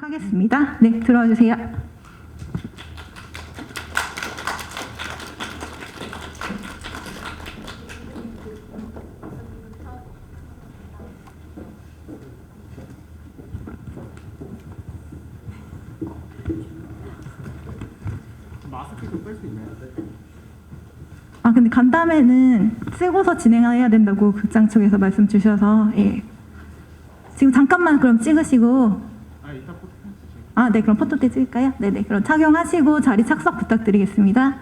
받도록 하겠습니다. 네, 들어와 주세요. 마스크 좀 뺄 수 있나요? 아, 근데 간담회는 쓰고서 진행해야 된다고 극장 측에서 말씀 주셔서, 예. 지금 잠깐만 그럼 찍으시고, 아, 이따 포토 찍으세요. 아, 네, 그럼 포토 때 찍을까요? 네네, 그럼 착용하시고 자리 착석 부탁드리겠습니다.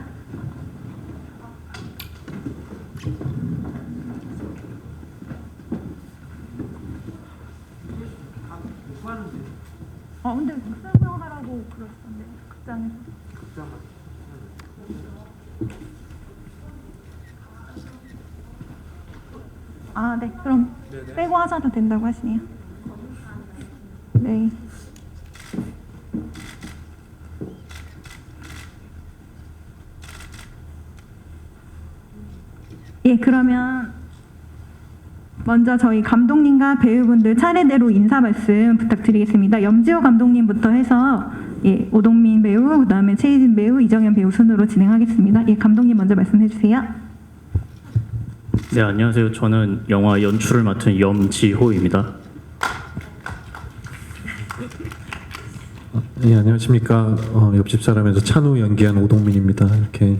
근데 설명하라고 그러시던데, 극장에서. 아, 네, 그럼 빼고 하셔도 된다고 하시네요. 네. 예, 그러면 먼저 저희 감독님과 배우분들 차례대로 인사 말씀 부탁드리겠습니다. 염지호 감독님부터 해서 예, 오동민 배우, 그다음에 최희진 배우, 이정현 배우 순으로 진행하겠습니다. 예, 감독님 먼저 말씀해 주세요. 네, 안녕하세요. 저는 영화 연출을 맡은 염지호입니다. 네, 안녕하십니까. 옆집 사람에서 찬우 연기한 오동민입니다. 이렇게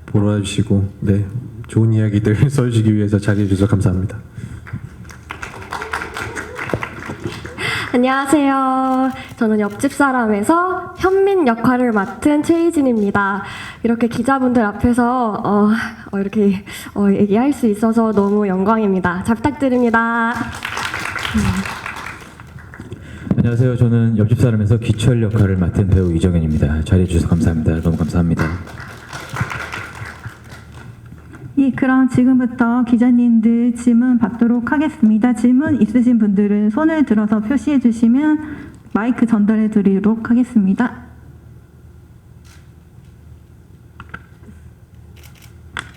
보러 와주시고, 네, 좋은 이야기들 써주시기 위해서 자리해 주셔서 감사합니다. 안녕하세요. 저는 옆집 사람에서 현민 역할을 맡은 최희진입니다. 이렇게 기자분들 앞에서 이렇게 얘기할 수 있어서 너무 영광입니다. 잘 부탁드립니다. 안녕하세요. 저는 옆집 사람에서 기철 역할을 맡은 배우 이정현입니다. 자리해 주셔서 감사합니다. 너무 감사합니다. 예, 그럼 지금부터 기자님들 질문 받도록 하겠습니다. 질문 있으신 분들은 손을 들어서 표시해 주시면 마이크 전달해 드리도록 하겠습니다.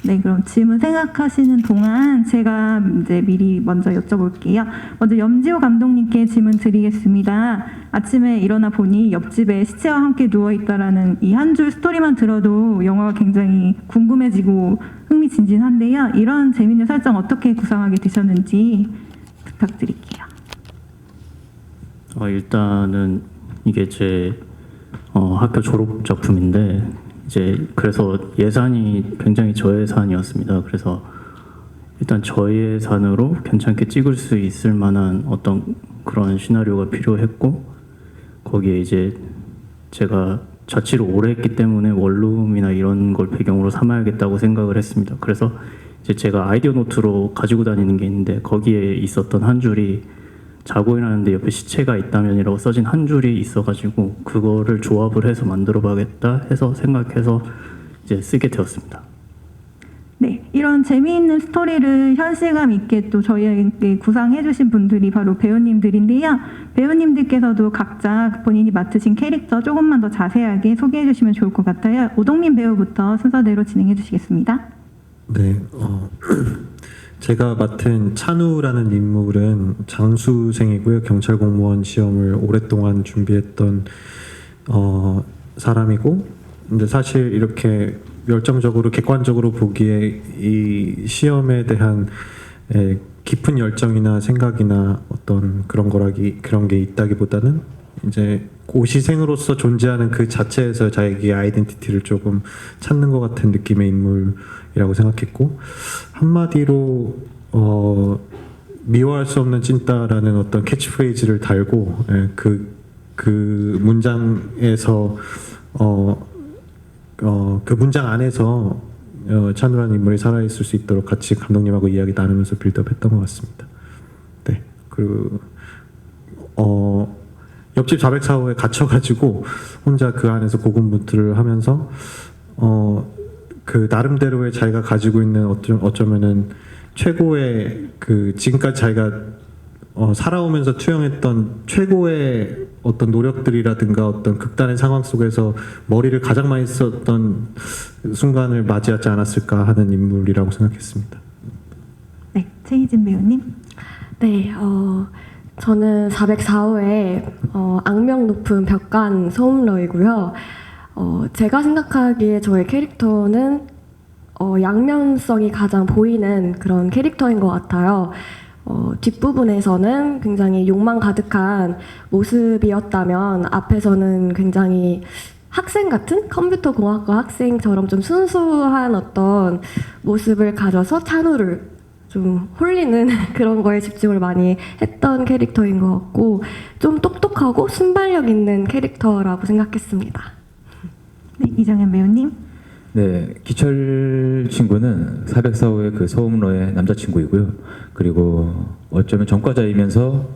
네, 그럼 질문 생각하시는 동안 제가 이제 미리 먼저 여쭤볼게요. 먼저 염지호 감독님께 질문 드리겠습니다. 아침에 일어나 보니 옆집에 시체와 함께 누워있다라는 이 한 줄 스토리만 들어도 영화가 굉장히 궁금해지고 흥미진진한데요. 이런 재밌는 설정 어떻게 구상하게 되셨는지 부탁드릴게요. 일단은 이게 제 학교 졸업 작품인데 이제 그래서 예산이 굉장히 저예산이었습니다. 그래서 일단 저예산으로 괜찮게 찍을 수 있을 만한 어떤 그런 시나리오가 필요했고 거기에 이제 제가 자취를 오래 했기 때문에 원룸이나 이런 걸 배경으로 삼아야겠다고 생각을 했습니다. 그래서 이제 제가 아이디어 노트로 가지고 다니는 게 있는데 거기에 있었던 한 줄이 자고 일어났는데 옆에 시체가 있다면이라고 써진 한 줄이 있어가지고 그거를 조합을 해서 만들어봐야겠다 해서 생각해서 이제 쓰게 되었습니다. 네, 이런 재미있는 스토리를 현실감 있게 또 저희에게 구상해주신 분들이 바로 배우님들인데요. 배우님들께서도 각자 본인이 맡으신 캐릭터 조금만 더 자세하게 소개해주시면 좋을 것 같아요. 오동민 배우부터 순서대로 진행해주시겠습니다. 네, 제가 맡은 찬우라는 인물은 장수생이고요. 경찰 공무원 시험을 오랫동안 준비했던 사람이고, 근데 사실 이렇게 열정적으로 객관적으로 보기에 이 시험에 대한 깊은 열정이나 생각이나 어떤 그런 게 있다기보다는 이제 고시생으로서 존재하는 그 자체에서 자기의 아이덴티티를 조금 찾는 것 같은 느낌의 인물이라고 생각했고, 한마디로 미워할 수 없는 찐따라는 어떤 캐치프레이즈를 달고 그 문장에서 그 문장 안에서 찬우라는 인물이 살아있을 수 있도록 같이 감독님하고 이야기 나누면서 빌드업했던 것 같습니다. 네, 그리고 옆집 404호에 갇혀가지고 혼자 그 안에서 고군분투를 하면서 그 나름대로의 자기가 가지고 있는 어쩌면은 최고의 그 지금까지 자기가 살아오면서 투영했던 최고의 어떤 노력들이라든가 어떤 극단의 상황 속에서 머리를 가장 많이 썼던 순간을 맞이하지 않았을까 하는 인물이라고 생각했습니다. 네, 최희진 배우님. 네, 저는 404호의 악명 높은 벽간 소음러이고요. 제가 생각하기에 저의 캐릭터는 양면성이 가장 보이는 그런 캐릭터인 것 같아요. 뒷부분에서는 굉장히 욕망 가득한 모습이었다면 앞에서는 굉장히 학생 같은 컴퓨터 공학과 학생처럼 좀 순수한 어떤 모습을 가져서 찬우를 좀 홀리는 그런 거에 집중을 많이 했던 캐릭터인 것 같고 좀 똑똑하고 순발력 있는 캐릭터라고 생각했습니다. 네, 이정현 배우님. 네, 기철 친구는 404호의 그 소음러의 남자친구이고요. 그리고 어쩌면 전과자이면서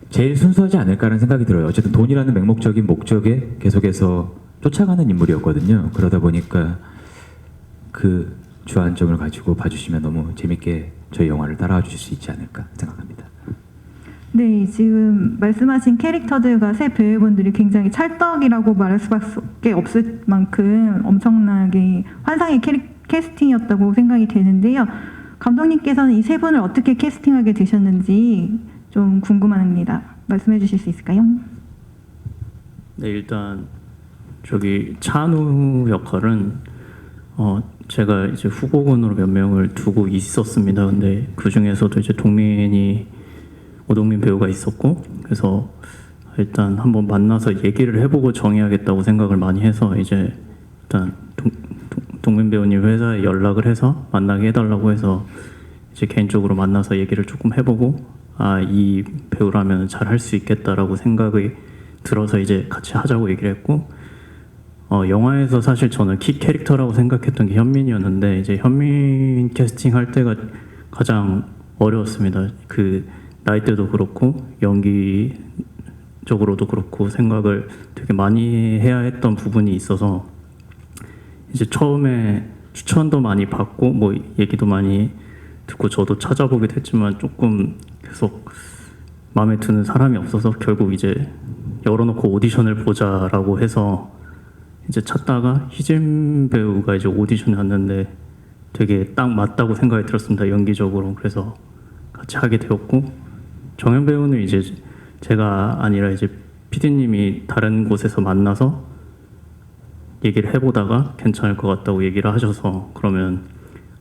제일 순수하지 않을까라는 생각이 들어요. 어쨌든 돈이라는 맹목적인 목적에 계속해서 쫓아가는 인물이었거든요. 그러다 보니까 그 주안점을 가지고 봐주시면 너무 재밌게 저희 영화를 따라와 주실 수 있지 않을까 생각합니다. 네, 지금 말씀하신 캐릭터들과 새 배우분들이 굉장히 찰떡이라고 말할 수밖에 없을 만큼 엄청나게 환상의 캐스팅이었다고 생각이 되는데요. 감독님께서는 이 세 분을 어떻게 캐스팅하게 되셨는지 좀 궁금합니다. 말씀해 주실 수 있을까요? 네, 일단 저기 찬우 역할은 제가 이제 후보군으로 몇 명을 두고 있었습니다. 근데 그 중에서도 이제 오동민 배우가 있었고, 그래서 일단 한번 만나서 얘기를 해보고 정해야겠다고 생각을 많이 해서 이제 일단 동민 배우님 회사에 연락을 해서 만나게 해달라고 해서 이제 개인적으로 만나서 얘기를 조금 해보고 이 배우라면 잘 할 수 있겠다라고 생각이 들어서 이제 같이 하자고 얘기를 했고, 영화에서 사실 저는 키 캐릭터라고 생각했던 게 현민이었는데 이제 현민 캐스팅 할 때가 가장 어려웠습니다. 그 나이대도 그렇고 연기적으로도 그렇고 생각을 되게 많이 해야 했던 부분이 있어서 이제 처음에 추천도 많이 받고 뭐 얘기도 많이 듣고 저도 찾아보기도 했지만 조금 계속 마음에 드는 사람이 없어서 결국 이제 열어놓고 오디션을 보자라고 해서 이제 찾다가 희진 배우가 이제 오디션에 왔는데 되게 딱 맞다고 생각이 들었습니다. 연기적으로. 그래서 같이 하게 되었고, 정현 배우는 이제 제가 아니라 이제 PD님이 다른 곳에서 만나서 얘기를 해보다가 괜찮을 것 같다고 얘기를 하셔서 그러면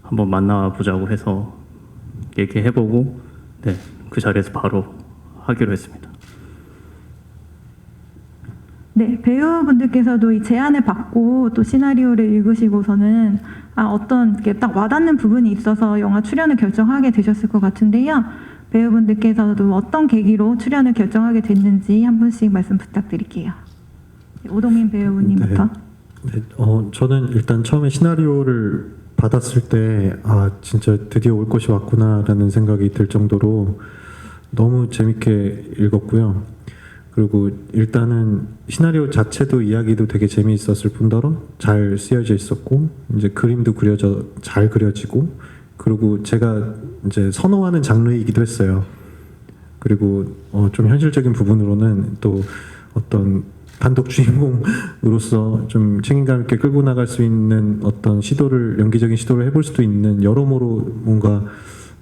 한번 만나보자고 해서 얘기해보고 네, 그 자리에서 바로 하기로 했습니다. 네, 배우분들께서도 이 제안을 받고 또 시나리오를 읽으시고서는 어떤 게 딱 와닿는 부분이 있어서 영화 출연을 결정하게 되셨을 것 같은데요. 배우분들께서도 어떤 계기로 출연을 결정하게 됐는지 한 분씩 말씀 부탁드릴게요. 오동민 배우님부터. 네, 저는 일단 처음에 시나리오를 받았을 때 진짜 드디어 올 것이 왔구나라는 생각이 들 정도로 너무 재밌게 읽었고요. 그리고 일단은 시나리오 자체도 이야기도 되게 재미있었을 뿐더러 잘 쓰여져 있었고 이제 그림도 잘 그려지고 그리고 제가 이제 선호하는 장르이기도 했어요. 그리고 좀 현실적인 부분으로는 또 어떤 단독 주인공으로서 좀 책임감 있게 끌고 나갈 수 있는 어떤 연기적인 시도를 해볼 수도 있는 여러모로 뭔가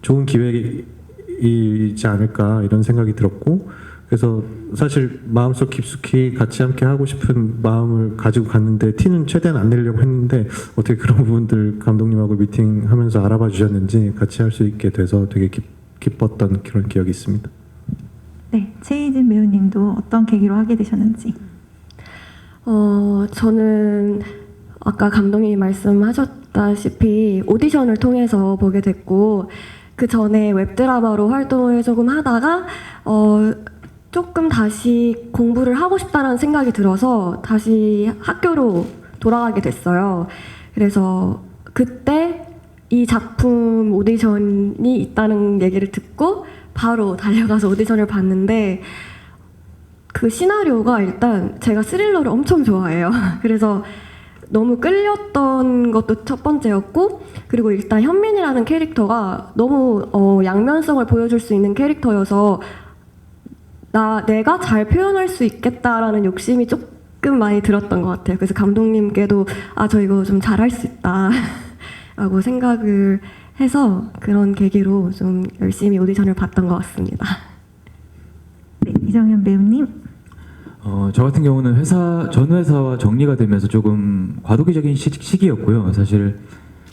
좋은 기회이지 않을까 이런 생각이 들었고, 그래서 사실 마음속 깊숙이 같이 함께 하고 싶은 마음을 가지고 갔는데 티는 최대한 안 내려고 했는데 어떻게 그런 부분들 감독님하고 미팅하면서 알아봐 주셨는지 같이 할 수 있게 돼서 되게 기뻤던 그런 기억이 있습니다. 네, 최희진 배우님도 어떤 계기로 하게 되셨는지. 저는 아까 감독님이 말씀하셨다시피 오디션을 통해서 보게 됐고 그 전에 웹드라마로 활동을 조금 하다가 조금 다시 공부를 하고 싶다는 생각이 들어서 다시 학교로 돌아가게 됐어요. 그래서 그때 이 작품 오디션이 있다는 얘기를 듣고 바로 달려가서 오디션을 봤는데 그 시나리오가 일단 제가 스릴러를 엄청 좋아해요. 그래서 너무 끌렸던 것도 첫 번째였고, 그리고 일단 현민이라는 캐릭터가 너무 양면성을 보여줄 수 있는 캐릭터여서 내가 잘 표현할 수 있겠다라는 욕심이 조금 많이 들었던 것 같아요. 그래서 감독님께도 저 이거 좀 잘할 수 있다 라고 생각을 해서 그런 계기로 좀 열심히 오디션을 봤던 것 같습니다. 이정현 배우님. 저 같은 경우는 전 회사와 정리가 되면서 조금 과도기적인 시기였고요. 사실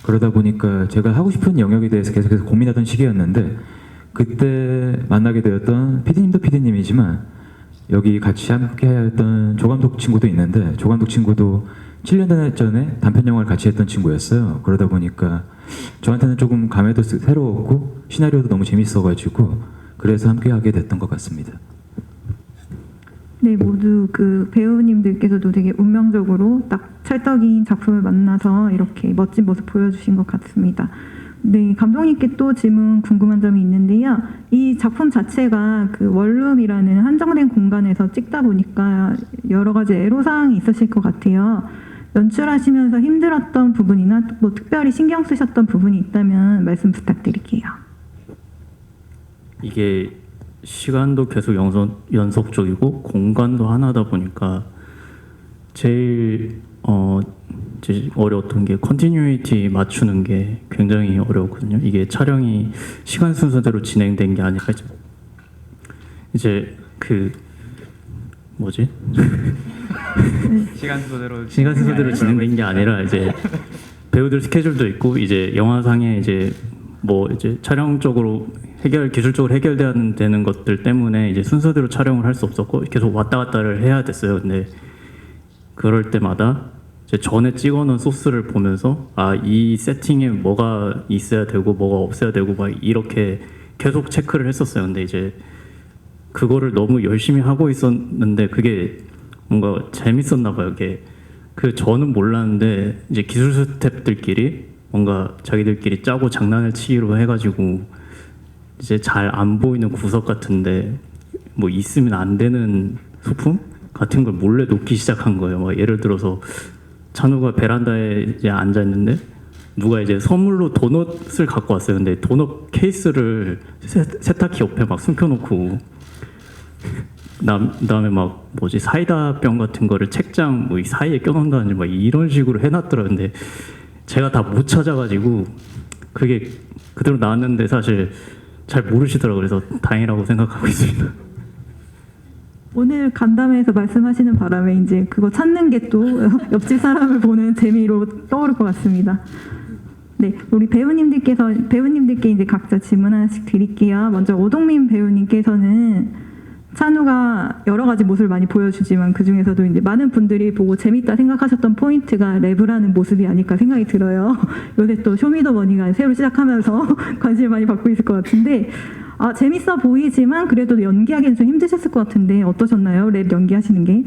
그러다 보니까 제가 하고 싶은 영역에 대해서 계속해서 고민하던 시기였는데 그때 만나게 되었던 PD님도 PD님이지만 여기 같이 함께 하였던 조감독 친구도 있는데 조감독 친구도 7년 전에 단편 영화를 같이 했던 친구였어요. 그러다 보니까 저한테는 조금 감회도 새로웠고 시나리오도 너무 재밌어가지고 그래서 함께 하게 됐던 것 같습니다. 네, 모두 그 배우님들께서도 되게 운명적으로 딱 찰떡인 작품을 만나서 이렇게 멋진 모습 보여주신 것 같습니다. 네, 감독님께 또 질문 궁금한 점이 있는데요. 이 작품 자체가 그 원룸이라는 한정된 공간에서 찍다 보니까 여러 가지 애로사항이 있으실 것 같아요. 연출하시면서 힘들었던 부분이나 뭐 특별히 신경 쓰셨던 부분이 있다면 말씀 부탁드릴게요. 이게 시간도 계속 연속적이고 공간도 하나다 보니까 제일 이제 어려웠던 게 컨티뉴이티 맞추는 게 굉장히 어려웠거든요. 이게 촬영이 시간 순서대로 진행된 게 아니라 이제 그 뭐지? 시간 순서대로 진행된 게 아니라 이제 배우들 스케줄도 있고 이제 영화상에 이제 뭐 이제 촬영적으로 기술적으로 해결되는 것들 때문에 이제 순서대로 촬영을 할 수 없었고 계속 왔다 갔다를 해야 됐어요. 근데 그럴 때마다 이제 전에 찍어놓은 소스를 보면서 아, 이 세팅에 뭐가 있어야 되고 뭐가 없어야 되고 막 이렇게 계속 체크를 했었어요. 근데 이제 그거를 너무 열심히 하고 있었는데 그게 뭔가 재밌었나 봐요. 이게 그 저는 몰랐는데 이제 기술 스태프들끼리 뭔가 자기들끼리 짜고 장난을 치기로 해가지고 이제 잘 안 보이는 구석 같은데 뭐 있으면 안 되는 소품 같은 걸 몰래 놓기 시작한 거예요. 막 예를 들어서 찬우가 베란다에 이제 앉아 있는데 누가 이제 선물로 도넛을 갖고 왔어요. 근데 도넛 케이스를 세탁기 옆에 막 숨겨놓고 그다음에 막 뭐지 사이다 병 같은 거를 책장 뭐 이 사이에 껴놓는다든지 막 이런 식으로 해놨더라고요. 근데 제가 다 못 찾아가지고 그게 그대로 나왔는데 사실 잘 모르시더라고요. 그래서 다행이라고 생각하고 있습니다. 오늘 간담회에서 말씀하시는 바람에 이제 그거 찾는 게 또 옆집 사람을 보는 재미로 떠오를 것 같습니다. 네, 우리 배우님들께 이제 각자 질문 하나씩 드릴게요. 먼저 오동민 배우님께서는 찬우가 여러 가지 모습을 많이 보여주지만 그 중에서도 이제 많은 분들이 보고 재밌다 생각하셨던 포인트가 랩을 하는 모습이 아닐까 생각이 들어요. 요새 또 쇼미더머니가 새로 시작하면서 관심을 많이 받고 있을 것 같은데 아, 재밌어 보이지만 그래도 연기하기는 좀 힘드셨을 것 같은데 어떠셨나요? 랩 연기하시는 게?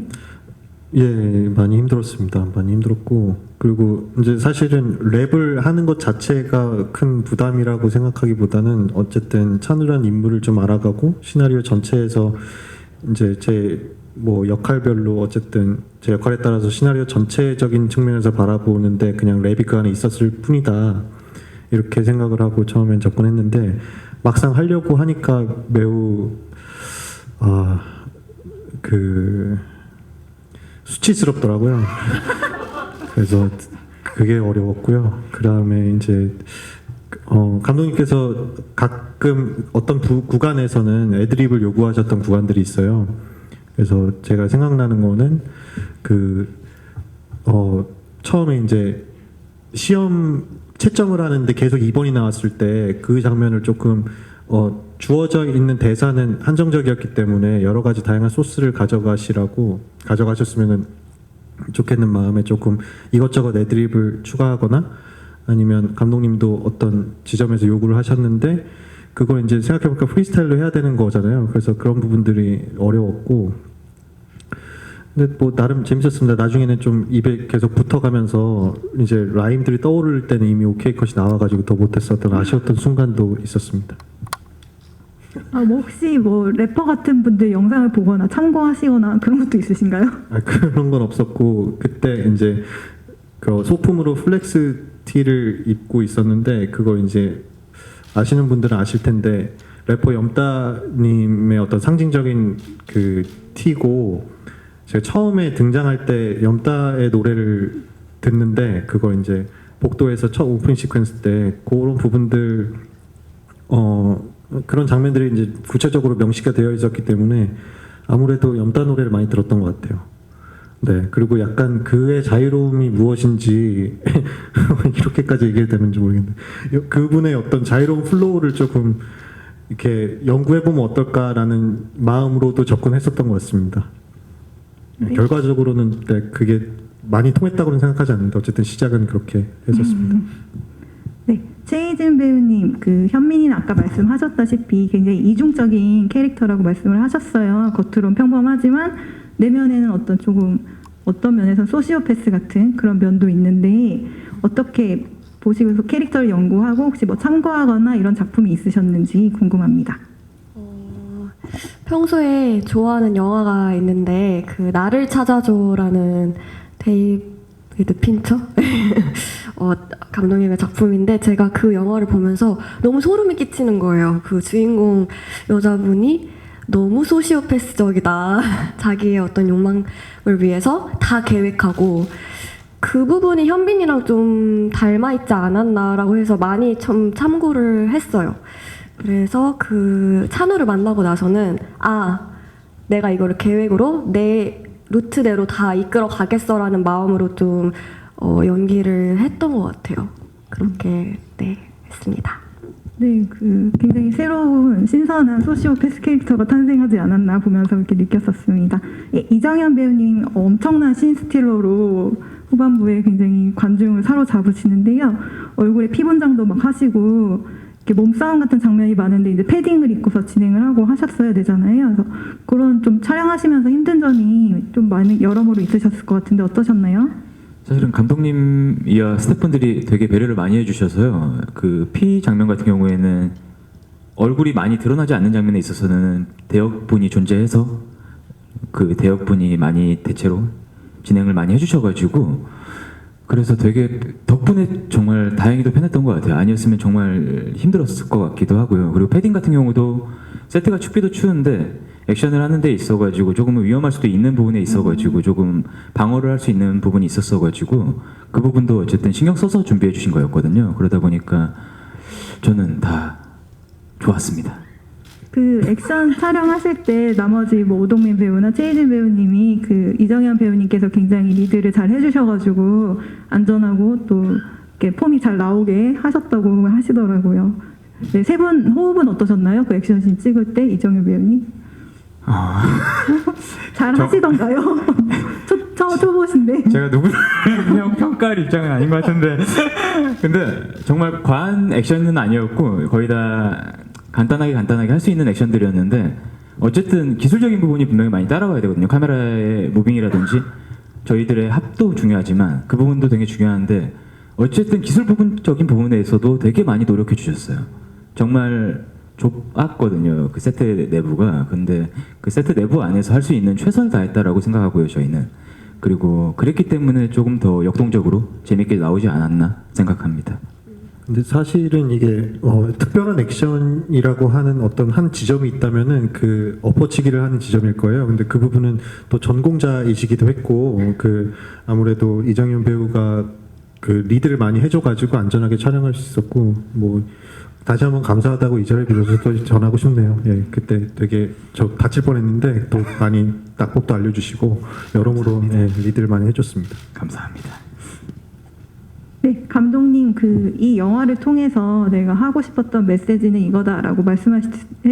예, 많이 힘들었습니다. 많이 힘들었고 그리고 이제 사실은 랩을 하는 것 자체가 큰 부담이라고 생각하기보다는 어쨌든 찬우라는 인물을 좀 알아가고 시나리오 전체에서 이제 제 뭐 역할별로 어쨌든 제 역할에 따라서 시나리오 전체적인 측면에서 바라보는데 그냥 랩이 그 안에 있었을 뿐이다 이렇게 생각을 하고 처음엔 접근했는데 막상 하려고 하니까 매우 수치스럽더라고요. 그래서 그게 어려웠고요. 그 다음에 이제 감독님께서 가끔 어떤 구간에서는 애드립을 요구하셨던 구간들이 있어요. 그래서 제가 생각나는 거는 처음에 이제 시험 채점을 하는데 계속 2번이 나왔을 때 그 장면을 조금 주어져 있는 대사는 한정적이었기 때문에 여러 가지 다양한 소스를 가져가셨으면 좋겠는 마음에 조금 이것저것 애드립을 추가하거나 아니면 감독님도 어떤 지점에서 요구를 하셨는데 그걸 이제 생각해보니까 프리스타일로 해야 되는 거잖아요. 그래서 그런 부분들이 어려웠고 근데 뭐 나름 재밌었습니다. 나중에는 좀 입에 계속 붙어가면서 이제 라임들이 떠오를 때는 이미 오케이 컷이 나와가지고 더 못했었던 아쉬웠던 순간도 있었습니다. 뭐 혹시 뭐 래퍼 같은 분들 영상을 보거나 참고하시거나 그런 것도 있으신가요? 그런 건 없었고 그때 이제 그 소품으로 플렉스 티를 입고 있었는데 그거 이제 아시는 분들은 아실 텐데 래퍼 염따님의 어떤 상징적인 그 티고 제가 처음에 등장할 때 염따의 노래를 듣는데 그거 이제 복도에서 첫 오픈 시퀀스 때 그런 부분들 그런 장면들이 이제 구체적으로 명시가 되어 있었기 때문에 아무래도 염따 노래를 많이 들었던 것 같아요. 네, 그리고 약간 그의 자유로움이 무엇인지 이렇게까지 얘기해도 되는지 모르겠는데 그분의 어떤 자유로운 플로우를 조금 이렇게 연구해보면 어떨까라는 마음으로도 접근했었던 것 같습니다. 네. 결과적으로는 네, 그게 많이 통했다고는 생각하지 않는데 어쨌든 시작은 그렇게 했었습니다. 네, 최희진 배우님, 그 현민이는 아까 말씀하셨다시피 굉장히 이중적인 캐릭터라고 말씀을 하셨어요. 겉으론 평범하지만 내면에는 어떤 면에서 소시오패스 같은 그런 면도 있는데 어떻게 보시면서 캐릭터를 연구하고 혹시 뭐 참고하거나 이런 작품이 있으셨는지 궁금합니다. 평소에 좋아하는 영화가 있는데 그 나를 찾아줘라는 데이비드 핀처 감독님의 작품인데 제가 그 영화를 보면서 너무 소름이 끼치는 거예요. 그 주인공 여자분이 너무 소시오패스적이다. 자기의 어떤 욕망을 위해서 다 계획하고 그 부분이 현빈이랑 좀 닮아 있지 않았나라고 해서 많이 좀 참고를 했어요. 그래서 그 찬우를 만나고 나서는 내가 이거를 계획으로 내 루트대로 다 이끌어 가겠어라는 마음으로 좀 연기를 했던 것 같아요. 그렇게 했습니다. 네, 그 굉장히 새로운 신선한 소시오패스 캐릭터가 탄생하지 않았나 보면서 이렇게 느꼈었습니다. 예, 이정현 배우님 엄청난 신스틸러로 후반부에 굉장히 관중을 사로잡으시는데요. 얼굴에 피분장도 막 하시고 이렇게 몸싸움 같은 장면이 많은데 이제 패딩을 입고서 진행을 하고 하셨어야 되잖아요. 그래서 그런 좀 촬영하시면서 힘든 점이 좀 많이 여러모로 있으셨을 것 같은데 어떠셨나요? 사실은 감독님이야 스태프분들이 되게 배려를 많이 해주셔서요. 그 피 장면 같은 경우에는 얼굴이 많이 드러나지 않는 장면에 있어서는 대역분이 존재해서 그 대역분이 많이 대체로 진행을 많이 해주셔가지고 그래서 되게 덕분에 정말 다행히도 편했던 것 같아요. 아니었으면 정말 힘들었을 것 같기도 하고요. 그리고 패딩 같은 경우도 세트가 춥기도 추운데 액션을 하는 데 있어가지고 조금 위험할 수도 있는 부분에 있어가지고 조금 방어를 할 수 있는 부분이 있었어가지고 그 부분도 어쨌든 신경 써서 준비해 주신 거였거든요. 그러다 보니까 저는 다 좋았습니다. 그 액션 촬영하실 때 나머지 뭐 오동민 배우나 최희진 배우님이 그 이정현 배우님께서 굉장히 리드를 잘 해주셔가지고 안전하고 또 이렇게 폼이 잘 나오게 하셨다고 하시더라고요. 네, 세 분 호흡은 어떠셨나요? 그 액션씬 찍을 때 이정현 배우님? 잘 하시던가요? 초보신데. 제가 누구를 그냥 평가할 입장은 아닌 것 같은데 근데 정말 과한 액션은 아니었고 거의 다 간단하게 할 수 있는 액션들이었는데 어쨌든 기술적인 부분이 분명히 많이 따라와야 되거든요. 카메라의 무빙이라든지 저희들의 합도 중요하지만 그 부분도 되게 중요한데 어쨌든 기술 부분적인 부분에서도 되게 많이 노력해 주셨어요. 정말 좁았거든요. 그 세트 내부가. 근데 그 세트 내부 안에서 할 수 있는 최선을 다했다라고 생각하고요. 저희는. 그리고 그랬기 때문에 조금 더 역동적으로 재밌게 나오지 않았나 생각합니다. 근데 사실은 이게 특별한 액션이라고 하는 어떤 한 지점이 있다면은 그 엎어치기를 하는 지점일 거예요. 근데 그 부분은 또 전공자이시기도 했고 그 아무래도 이정현 배우가 그 리드를 많이 해줘가지고 안전하게 촬영할 수 있었고 뭐 다시 한번 감사하다고 이 자리에 빌어서 또 전하고 싶네요. 예, 그때 되게 저 다칠 뻔했는데 또 많이 낙법도 알려주시고 여러모로 예, 리드를 많이 해줬습니다. 감사합니다. 네, 감독님 그 이 영화를 통해서 내가 하고 싶었던 메시지는 이거다라고 말씀해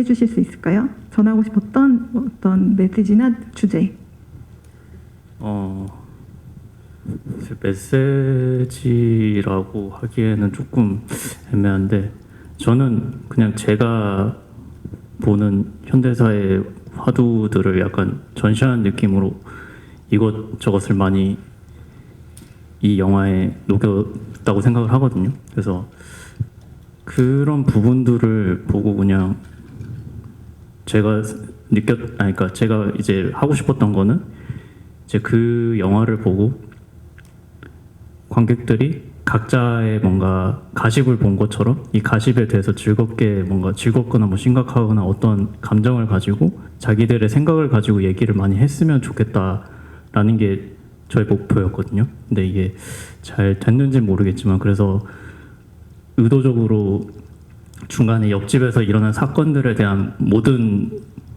주실 수 있을까요? 전하고 싶었던 어떤 메시지나 주제. 메시지라고 하기에는 조금 애매한데 저는 그냥 제가 보는 현대사의 화두들을 약간 전시하는 느낌으로 이것저것을 많이 이 영화에 녹였다고 생각을 하거든요. 그래서 그런 부분들을 보고 그냥 제가 그러니까 제가 이제 하고 싶었던 거는 이제 그 영화를 보고 관객들이 각자의 뭔가 가십을 본 것처럼 이 가십에 대해서 즐겁게 뭔가 즐겁거나 뭐 심각하거나 어떤 감정을 가지고 자기들의 생각을 가지고 얘기를 많이 했으면 좋겠다라는 게 저의 목표였거든요. 근데 이게 잘 됐는지는 모르겠지만 그래서 의도적으로 중간에 옆집에서 일어난 사건들에 대한 모든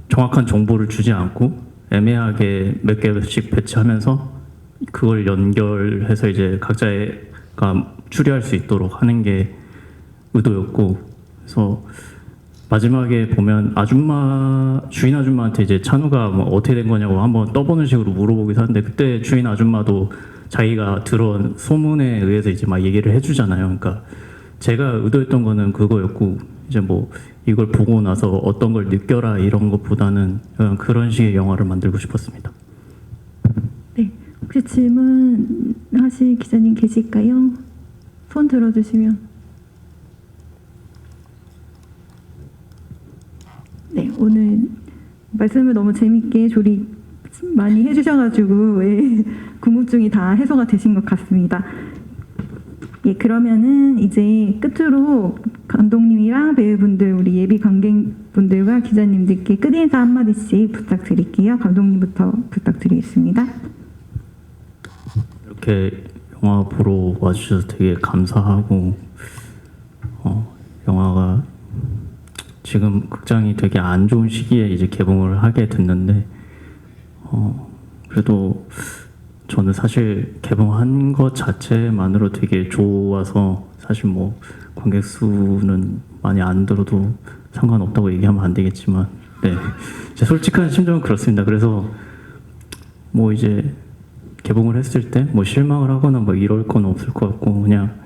정확한 정보를 주지 않고 애매하게 몇 개씩 배치하면서 그걸 연결해서 이제 각자가 추리할 수 있도록 하는 게 의도였고, 그래서 마지막에 보면 주인 아줌마한테 이제 찬우가 뭐 어떻게 된 거냐고 한번 떠보는 식으로 물어보기도 하는데, 그때 주인 아줌마도 자기가 들은 소문에 의해서 이제 막 얘기를 해주잖아요. 그러니까 제가 의도했던 거는 그거였고, 이제 뭐 이걸 보고 나서 어떤 걸 느껴라 이런 것보다는 그런 식의 영화를 만들고 싶었습니다. 네, 혹시 질문하실 기자님 계실까요? 손 들어주시면. 네, 오늘 말씀을 너무 재밌게 조리 많이 해주셔가지고 궁금증이 다 해소가 되신 것 같습니다. 예, 그러면은 이제 끝으로 감독님이랑 배우분들, 우리 예비 관객분들과 기자님들께 끝인사 한마디씩 부탁드릴게요. 감독님부터 부탁드리겠습니다. 이렇게 영화 보러 와주셔서 되게 감사하고, 영화가 지금 극장이 되게 안 좋은 시기에 이제 개봉을 하게 됐는데, 그래도 저는 사실 개봉한 것 자체만으로 되게 좋아서, 사실 뭐 관객 수는 많이 안 들어도 상관없다고 얘기하면 안 되겠지만, 네, 제 솔직한 심정은 그렇습니다. 그래서 뭐 이제 개봉을 했을 때 뭐 실망을 하거나 뭐 이럴 건 없을 것 같고, 그냥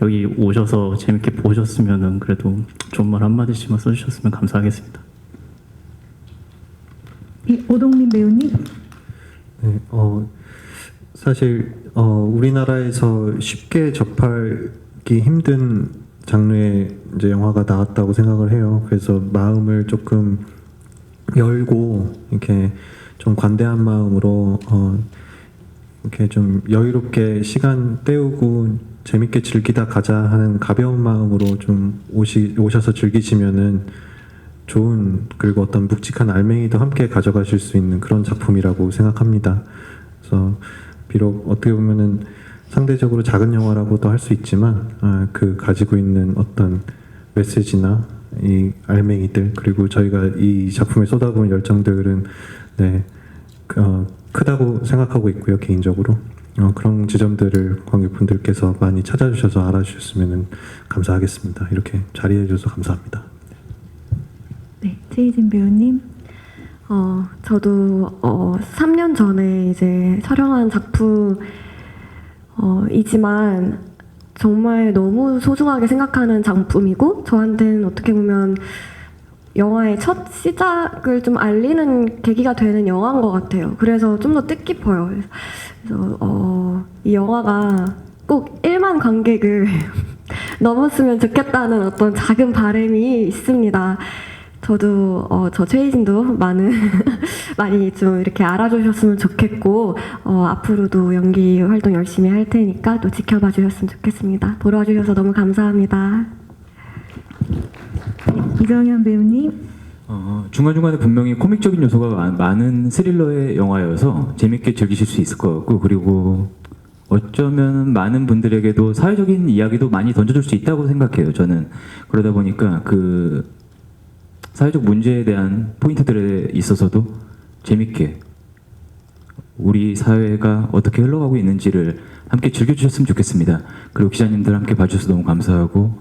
여기 오셔서 재밌게 보셨으면은 그래도 좋은 말 한마디씩만 써주셨으면 감사하겠습니다. 예, 오동민 배우님. 네, 사실 우리나라에서 쉽게 접하기 힘든 장르의 이제 영화가 나왔다고 생각을 해요. 그래서 마음을 조금 열고 이렇게 좀 관대한 마음으로 이렇게 좀 여유롭게 시간 때우고 재밌게 즐기다 가자 하는 가벼운 마음으로 좀 오셔서 즐기시면은 좋은, 그리고 어떤 묵직한 알맹이도 함께 가져가실 수 있는 그런 작품이라고 생각합니다. 그래서 비록 어떻게 보면은 상대적으로 작은 영화라고도 할 수 있지만 그 가지고 있는 어떤 메시지나 이 알맹이들, 그리고 저희가 이 작품에 쏟아부은 열정들은 네, 크다고 생각하고 있고요. 개인적으로 그런 지점들을 관객분들께서 많이 찾아주셔서 알아주셨으면 감사하겠습니다. 이렇게 자리해 주셔서 감사합니다. 네, 최희진 배우님. 저도 3년 전에 이제 촬영한 작품이지만 정말 너무 소중하게 생각하는 작품이고, 저한테는 어떻게 보면 영화의 첫 시작을 좀 알리는 계기가 되는 영화인 것 같아요. 그래서 좀 더 뜻깊어요. 그래서 이 영화가 꼭 1만 관객을 넘었으면 좋겠다는 어떤 작은 바람이 있습니다. 저도 저 최희진도 많이 좀 이렇게 알아주셨으면 좋겠고, 앞으로도 연기 활동 열심히 할 테니까 또 지켜봐 주셨으면 좋겠습니다. 보러 와주셔서 너무 감사합니다. 네, 이정현 배우님. 중간중간에 분명히 코믹적인 요소가 많은 스릴러의 영화여서 재밌게 즐기실 수 있을 것 같고, 그리고 어쩌면 많은 분들에게도 사회적인 이야기도 많이 던져줄 수 있다고 생각해요. 저는 그러다 보니까 그 사회적 문제에 대한 포인트들에 있어서도 재밌게 우리 사회가 어떻게 흘러가고 있는지를 함께 즐겨주셨으면 좋겠습니다. 그리고 기자님들 함께 봐주셔서 너무 감사하고,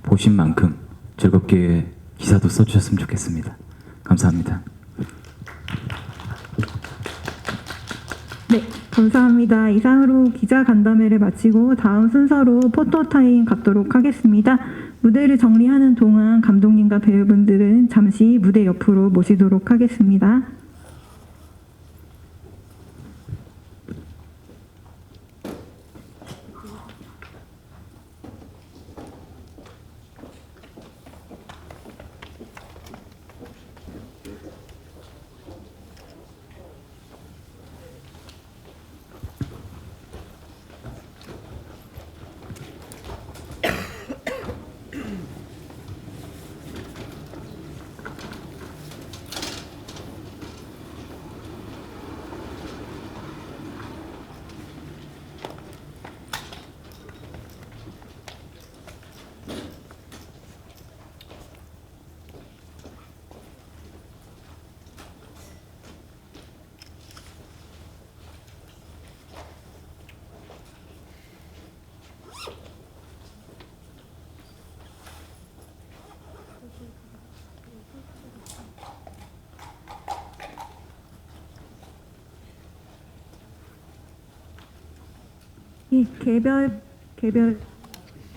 보신 만큼 즐겁게 기사도 써주셨으면 좋겠습니다. 감사합니다. 네, 감사합니다. 이상으로 기자 간담회를 마치고 다음 순서로 포토타임 갖도록 하겠습니다. 무대를 정리하는 동안 감독님과 배우분들은 잠시 무대 옆으로 모시도록 하겠습니다. 예, 개별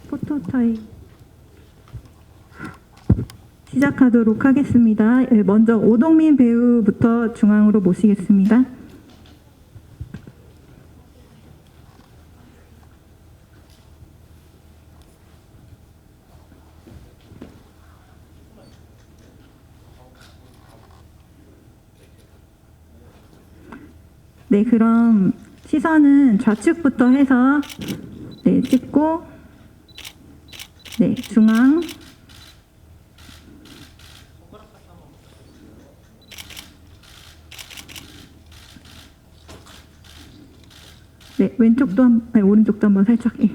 포토타입 시작하도록 하겠습니다. 예, 먼저 오동민 배우부터 중앙으로 모시겠습니다. 네, 그럼 시선은 좌측부터 해서 네, 찍고 네, 중앙 네, 왼쪽도 아니, 오른쪽도 한번 살짝 예.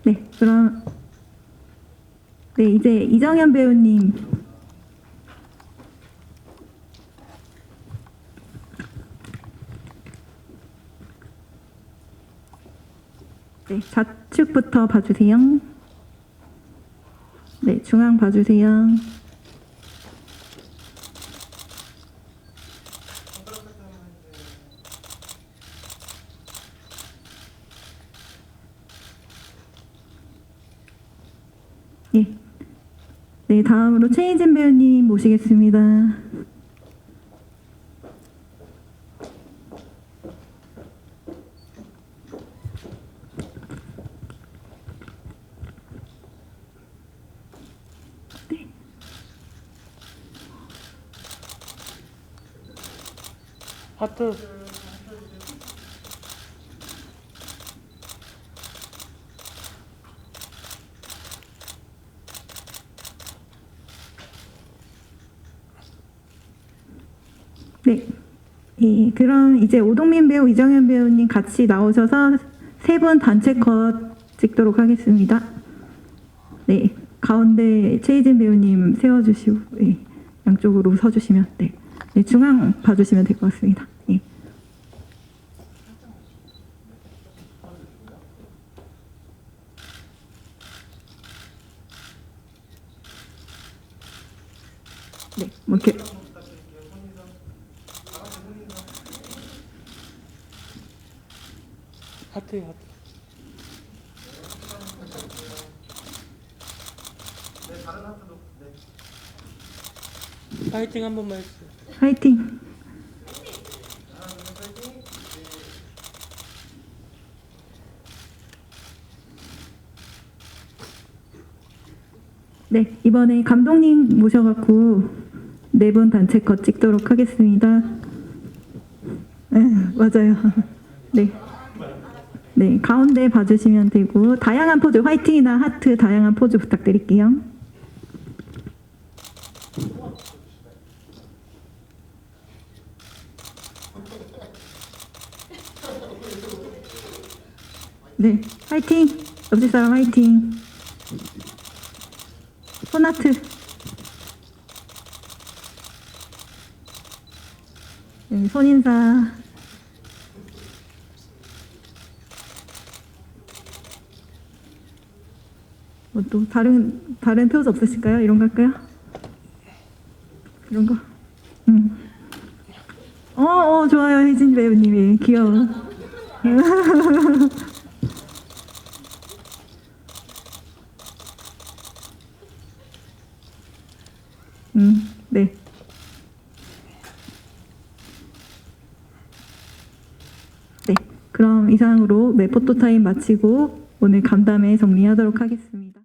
네, 그럼 네, 이제 이정현 배우님 네, 좌측부터 봐주세요. 네, 중앙 봐주세요. 예. 네, 다음으로 최희진 배우님 모시겠습니다. 네. 하트. 네. 예, 그럼 이제 오동민 배우, 이정현 배우님 같이 나오셔서 세 분 단체 컷 찍도록 하겠습니다. 네. 가운데 최희진 배우님 세워주시고, 예, 양쪽으로 서주시면, 네. 네, 중앙 봐주시면 될 것 같습니다. 예. 네, 뭐 이렇게. 하트. 파이팅 한 번만 해주세요. 화이팅! 네, 이번에 감독님 모셔갖고 네 분 단체 컷 찍도록 하겠습니다. 네, 맞아요. 네. 네, 가운데 봐주시면 되고 다양한 포즈, 화이팅이나 하트 다양한 포즈 부탁드릴게요. 네, 화이팅! 옆집 사람 화이팅! 손하트! 네, 손인사. 뭐 또 다른 표즈 없으실까요? 이런 거 할까요? 이런 거? 좋아요, 혜진 배우님이 귀여워. 네. 네, 그럼 이상으로 포토타임 마치고 오늘 간담회 정리하도록 하겠습니다.